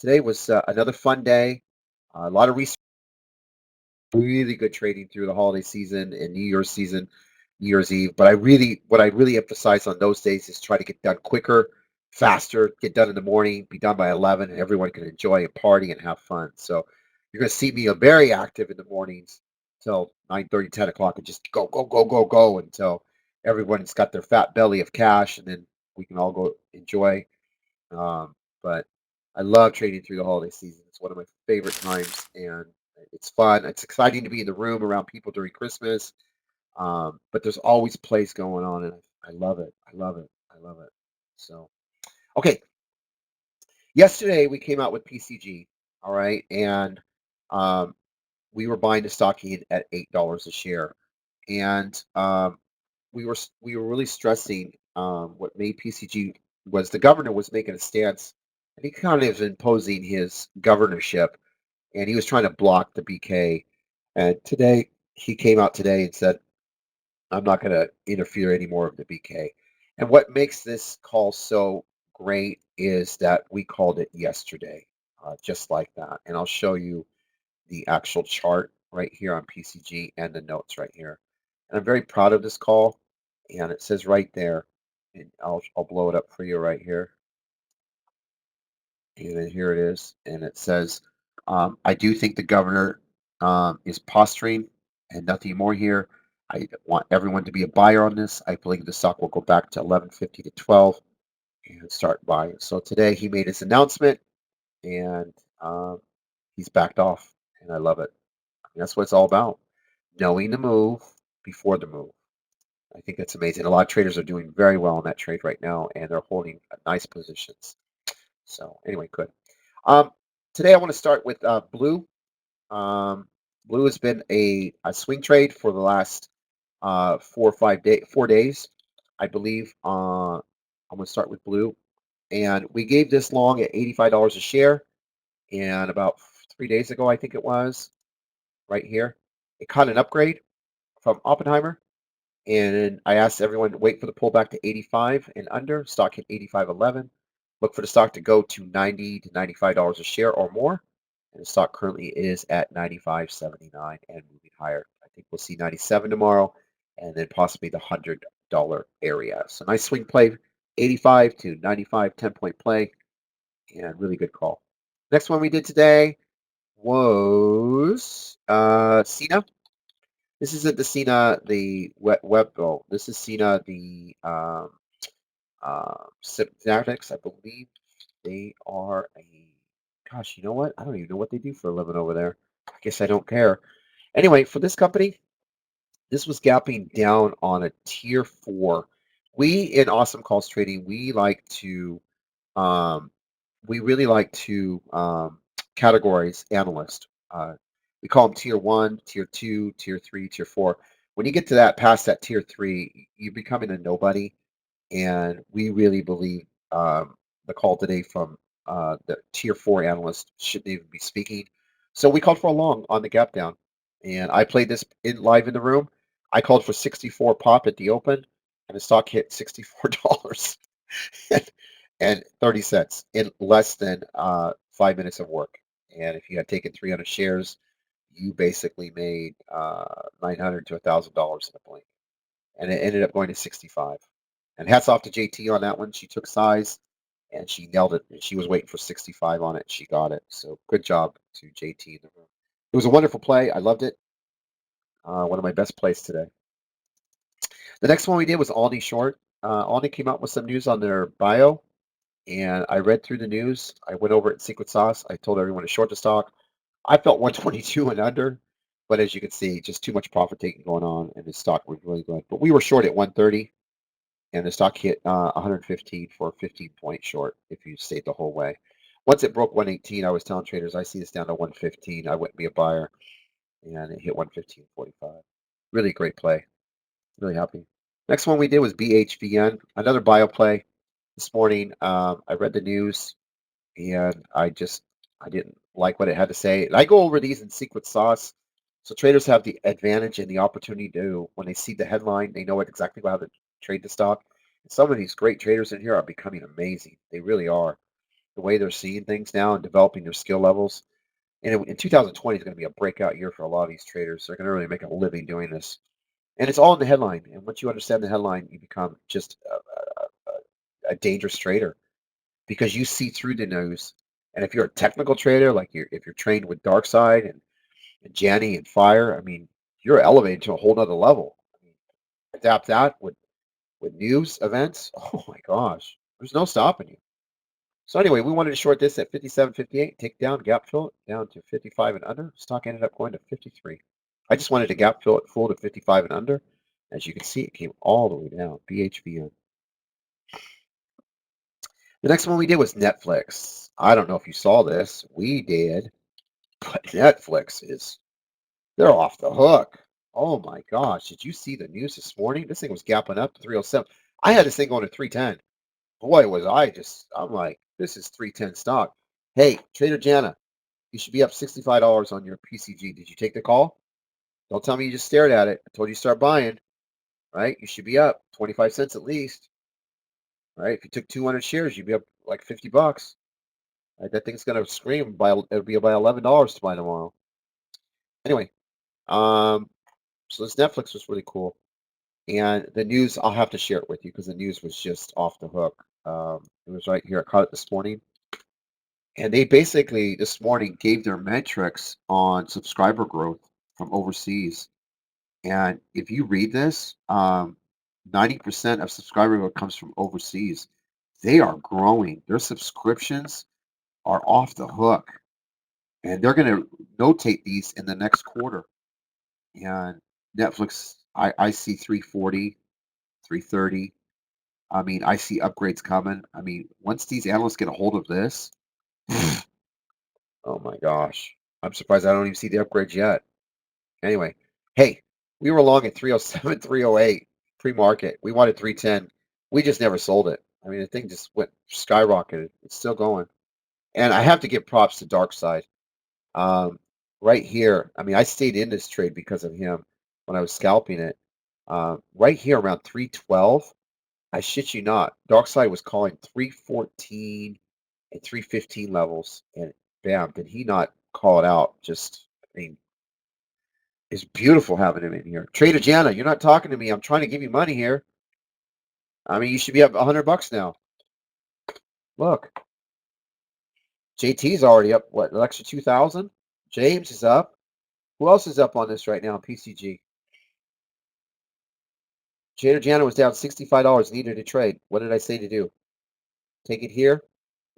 Today was another fun day. A lot of research, really good trading through the holiday season and New Year's season, New Year's Eve. But what I really emphasize on those days is try to get done quicker, faster, get done in the morning, be done by 11, and everyone can enjoy and party and have fun. So you're going to see me very active in the mornings till 9:30, 10 o'clock, and just go, go, go, go, go until everyone's got their fat belly of cash, and then we can all go enjoy. But I love trading through the holiday season. It's one of my favorite times, and it's fun. It's exciting to be in the room around people during Christmas. But there's always plays going on, and I love it. I love it. I love it. So, okay. Yesterday we came out with PCG, all right, and um, we were buying the stock in at $8 a share, and we were really stressing what made PCG was the governor was making a stance, and he kind of imposing his governorship, and he was trying to block the BK. And today he came out today and said, "I'm not going to interfere anymore with the BK." And what makes this call so great is that we called it yesterday, just like that. And I'll show you the actual chart right here on PCG and the notes right here. And I'm very proud of this call. And it says right there, and I'll blow it up for you right here. And then here it is. And it says, I do think the governor is posturing and nothing more here. I want everyone to be a buyer on this. I believe the stock will go back to 11.50 to 12 and start buying. So today he made his announcement and he's backed off. And I love it. That's what it's all about. Knowing the move before the move. I think that's amazing. A lot of traders are doing very well in that trade right now, and they're holding nice positions. So anyway, good. Um, Today I want to start with blue. Blue has been a swing trade for the last 4 days, I believe. I'm going to start with blue, and we gave this long at $85 a share, and about 3 days ago, I think it was, right here, it caught an upgrade from Oppenheimer. And I asked everyone to wait for the pullback to 85 and under. Stock hit 85.11. Look for the stock to go to $90 to $95 a share or more. And the stock currently is at 95.79 and moving higher. I think we'll see 97 tomorrow and then possibly the $100 area. So nice swing play, 85 to 95, 10-point play, and really good call. Next one we did today was Cena. This isn't the Cena, the web. Oh, this is Cena, the Synaptics. I believe they are a. Gosh, you know what? I don't even know what they do for a living over there. I guess I don't care. Anyway, for this company, this was gapping down on a tier 4. We in Awesome Calls Trading, um, we really like to categorize analysts. We call them tier 1, tier 2, tier 3, tier 4. When you get to that past that tier 3, you're becoming a nobody. And we really believe the call today from the tier 4 analyst shouldn't even be speaking. So we called for a long on the gap down. And I played this live in the room. I called for 64 pop at the open, and the stock hit $64 and 30 cents in less than 5 minutes of work. And if you had taken 300 shares, you basically made $900 to $1,000 in a blink. And it ended up going to 65. And hats off to JT on that one. She took size and she nailed it. And she was waiting for 65 on it. And she got it. So good job to JT in the room. It was a wonderful play. I loved it. One of my best plays today. The next one we did was Aldi Short. Aldi came out with some news on their bio, and I read through the news. I went over it in Secret Sauce. I told everyone to short the stock. I felt 122 and under, but as you can see, just too much profit taking going on, and the stock was really good. But we were short at 130, and the stock hit 115 for a 15-point short if you stayed the whole way. Once it broke 118, I was telling traders, I see this down to 115. I wouldn't be a buyer, and it hit 115.45. Really great play. Really happy. Next one we did was BHVN, another bio play. This morning, I read the news, and I didn't like what it had to say. And I go over these in Secret Sauce, so traders have the advantage and the opportunity to, when they see the headline, they know exactly how to trade the stock. And some of these great traders in here are becoming amazing. They really are. the way they're seeing things now and developing their skill levels. And in 2020 is going to be a breakout year for a lot of these traders. They're going to really make a living doing this. And it's all in the headline. And once you understand the headline, you become just a dangerous trader because you see through the news. And if you're a technical trader, like if you're trained with dark side and Janny and fire, I mean, you're elevated to a whole nother level. I mean, adapt that with news events. Oh my gosh, there's no stopping you. So anyway, we wanted to short this at 57.58, take down, gap fill it down to 55 and under. Stock ended up going to 53. I just wanted to gap fill it full to 55 and under. As you can see, it came all the way down. BHVN. The next one we did was Netflix. I don't know if you saw this. We did, but Netflix they're off the hook. Oh my gosh. Did you see the news this morning? This thing was gapping up to 307. I had this thing going to 310. Boy, I'm like, this is 310 stock. Hey, Trader Jana, you should be up $65 on your PCG. Did you take the call? Don't tell me you just stared at it. I told you to start buying, right? You should be up 25 cents at least, right? If you took 200 shares, you'd be up like 50 bucks. Right? That thing's going to scream it'll be about $11 to buy tomorrow. Anyway, so this Netflix was really cool. And the news, I'll have to share it with you because the news was just off the hook. It was right here. I caught it this morning. And they basically this morning gave their metrics on subscriber growth from overseas. And if you read this, 90% of subscriber growth comes from overseas. They are growing. Their subscriptions are off the hook. And they're going to notate these in the next quarter. And Netflix, I see 340, 330. I mean, I see upgrades coming. I mean, once these analysts get a hold of this, oh my gosh. I'm surprised I don't even see the upgrades yet. Anyway, hey, we were long at 307, 308 pre-market. We wanted 310. We just never sold it. I mean, the thing just went skyrocketed. It's still going. And I have to give props to Dark Side. Right here, I mean, I stayed in this trade because of him when I was scalping it. Right here around 312, I shit you not, Dark Side was calling 314 and 315 levels, and bam, did he not call it out? Just, I mean, it's beautiful having him in here. Trader Jana, you're not talking to me. I'm trying to give you money here. I mean, you should be up $100 now. Look, JT's already up, what, an extra 2,000? James is up. Who else is up on this right now, PCG? Trader Jana was down $65, needed a trade. What did I say to do? Take it here.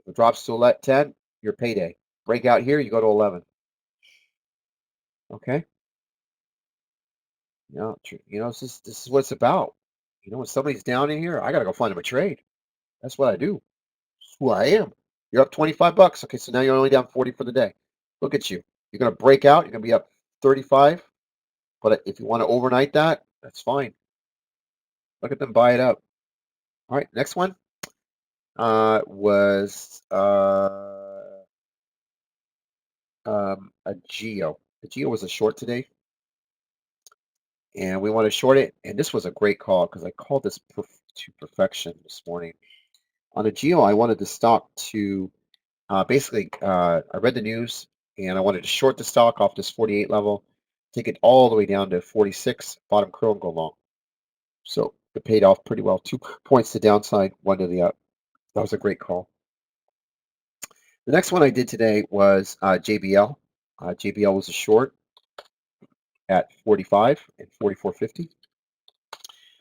If it drops to 10, your payday. Break out here, you go to 11. Okay? This is what it's about. When somebody's down in here, I got to go find them a trade. That's what I do. That's who I am. You're up 25 bucks. Okay, so now you're only down 40 for the day. Look at you. You're going to break out. You're going to be up 35. But if you want to overnight that, that's fine. Look at them buy it up. All right, next one was a Geo. The Geo was a short today, and we want to short it. And this was a great call because I called this to perfection this morning. On a Geo, I wanted the stock to basically, I read the news and I wanted to short the stock off this 48 level, take it all the way down to 46, bottom curl, and go long. So it paid off pretty well. 2 points to downside, 1 to the up. That was a great call. The next one I did today was JBL. JBL was a short at 45 and 44.50.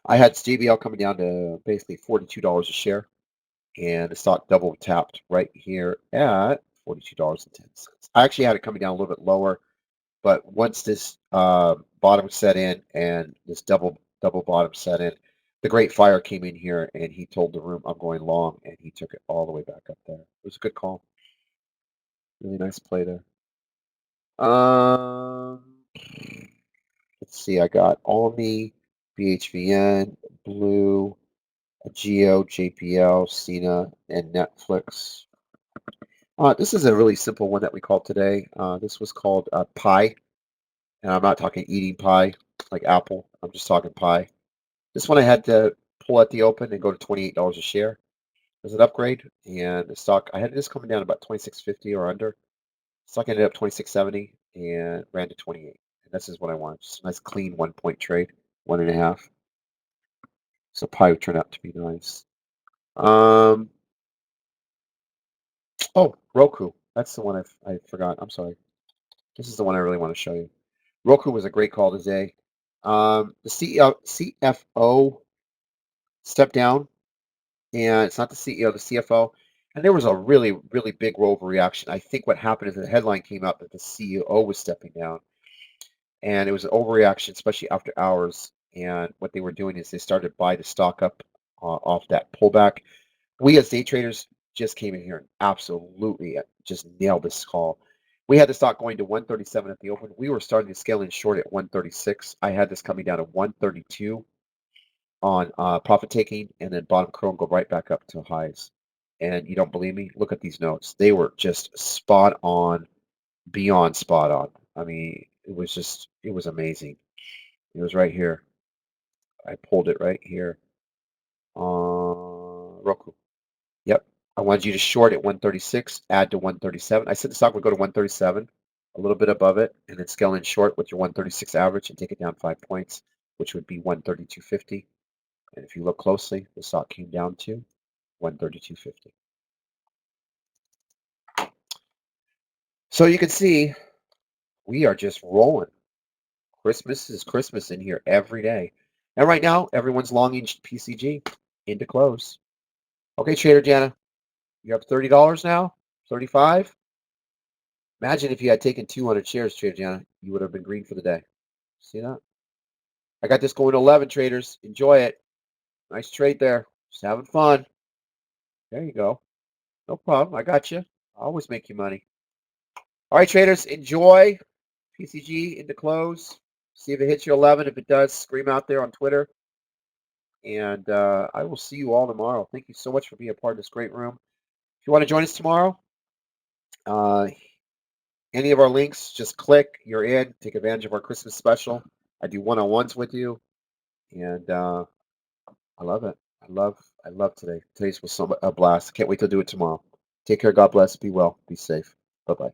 I had JBL coming down to basically $42 a share, and the stock double tapped right here at $42.10. I actually had it coming down a little bit lower, but once this bottom set in and this double bottom set in, the Great Fire came in here and he told the room I'm going long, and he took it all the way back up there. It was a good call. Really nice play there. Let's see. I got Almi, BHVN, Blue, Geo, JPL, Cena, and Netflix. This is a really simple one that we called today. This was called pie, and I'm not talking eating pie like Apple. I'm just talking pie. This one I had to pull at the open and go to $28 a share. There's an upgrade, and the stock, I had this coming down about 26.50 or under. Stock ended up 26.70 and ran to 28. And this is what I want. Just a nice clean 1 point trade, 1.5. So probably turned out to be nice. Um, oh, Roku. That's the one I forgot. I'm sorry. This is the one I really want to show you. Roku was a great call today. The CFO stepped down, and it's not the CEO, the CFO. And there was a really, really big overreaction. I think what happened is the headline came out that the CEO was stepping down, and it was an overreaction, especially after hours. And what they were doing is they started to buy the stock up off that pullback. We as day traders just came in here and absolutely just nailed this call. We had the stock going to 137 at the open. We were starting to scale in short at 136. I had this coming down to 132 on profit taking, and then bottom curl and go right back up to highs. And you don't believe me? Look at these notes. They were just spot on, beyond spot on. I mean, it was amazing. It was right here. I pulled it right here. Roku. Yep. I wanted you to short at 136, add to 137. I said the stock would go to 137, a little bit above it, and then scale in short with your 136 average and take it down 5 points, which would be 132.50. And if you look closely, the stock came down to 132.50. So you can see we are just rolling. Christmas is Christmas in here every day. And right now, everyone's longing PCG into close. Okay, Trader Jana, you're up $30 now? 35? Imagine if you had taken 200 shares, Trader Jana, you would have been green for the day. See that? I got this going to 11, traders. Enjoy it. Nice trade there. Just having fun. There you go. No problem. I got you. I always make you money. All right, traders, enjoy PCG into close. See if it hits your 11. If it does, scream out there on Twitter. And I will see you all tomorrow. Thank you so much for being a part of this great room. If you want to join us tomorrow, any of our links, just click. You're in. Take advantage of our Christmas special. I do one-on-ones with you, and I love it. I love today. Today's was a blast. Can't wait to do it tomorrow. Take care. God bless. Be well. Be safe. Bye-bye.